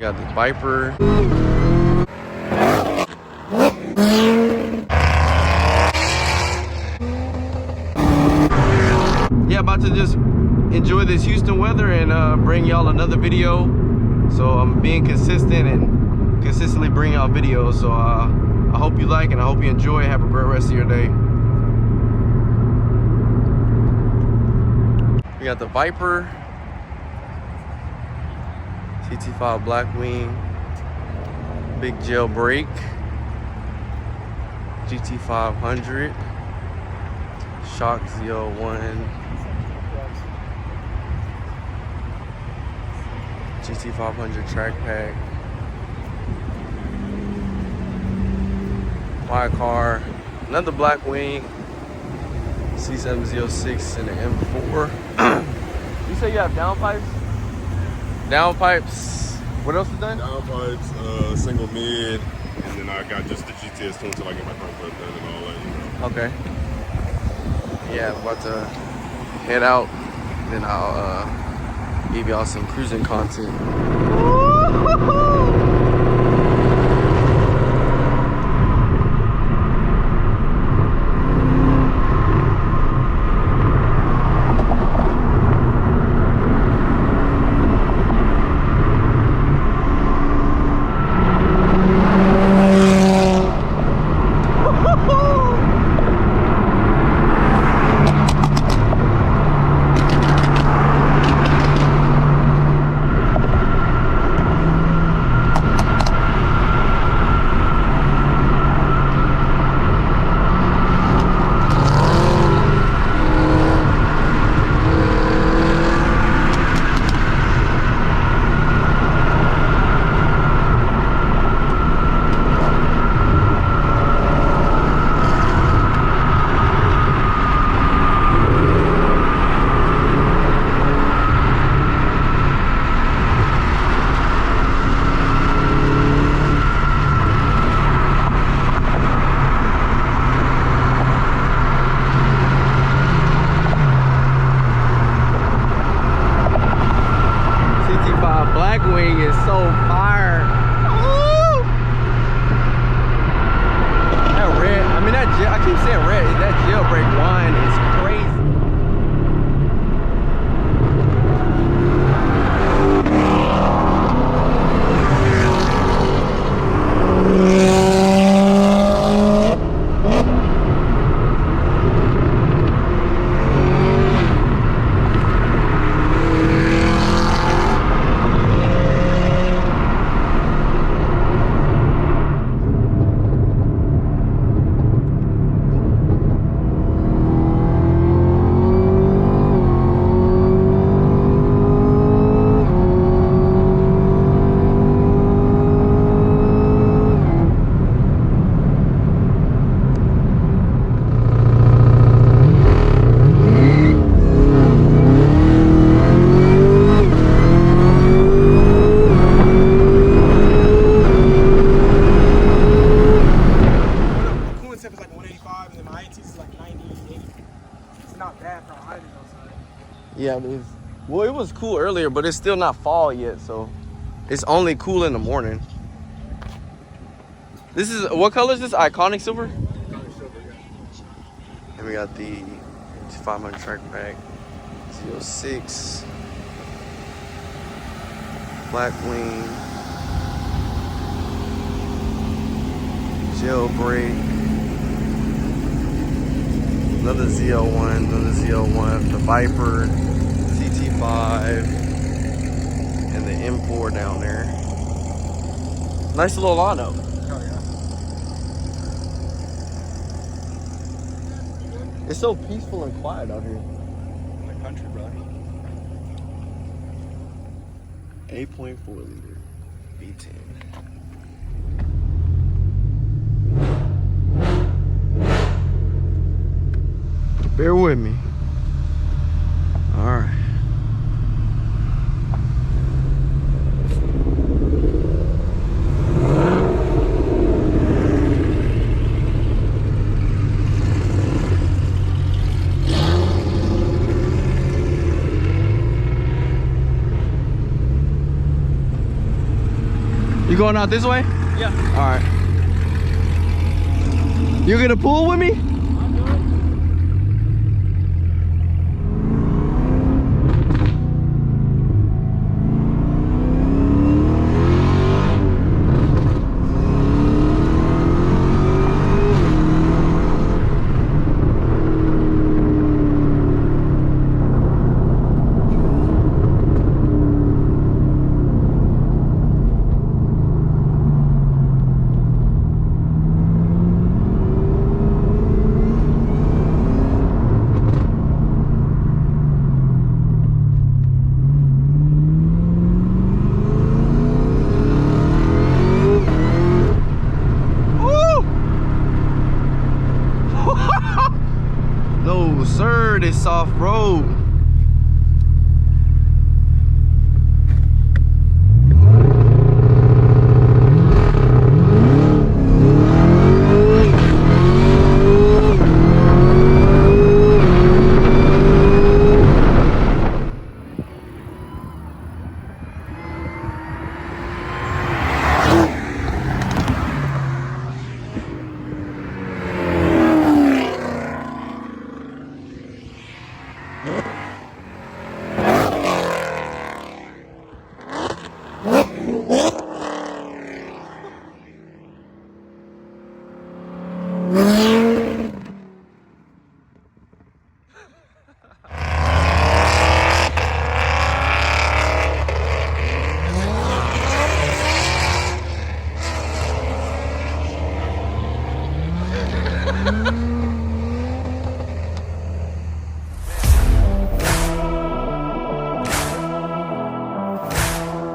Got the Viper. Yeah, about to just enjoy this Houston weather and bring y'all another video. So I'm being consistent and consistently bring y'all videos. So I hope you like and I hope you enjoy. Have a great rest of your day. We got the Viper, CT5 Blackwing, big Jailbreak, GT500 CoShockZLE, GT500 track pack, my car, another Blackwing, C706 and an M4. You say you have downpipes? Downpipes. What else is done? Downpipes, single mid, and then I got just the GTS tune until I get my front flip done and all that, you know. Okay. Yeah, I'm about to head out. Then I'll give y'all some cruising content. Blackwing is so fire. Ooh. That red, I mean I keep saying red, that Jailbreak wine is crazy. Yeah, well, it was cool earlier, but it's still not fall yet, so it's only cool in the morning. This is, what color is this? Iconic silver? Iconic silver, yeah. And we got the 500 track pack, 06, Blackwing, Jailbreak, another ZL1, the Viper, CT5, and the M4 down there. Nice little lineup. Oh, yeah. It's so peaceful and quiet out here. In the country, brother. 8.4 liter V10. Bear with me. All right. You going out this way? Yeah. All right. You gonna pull with me? I'll do it. No sir, this soft road.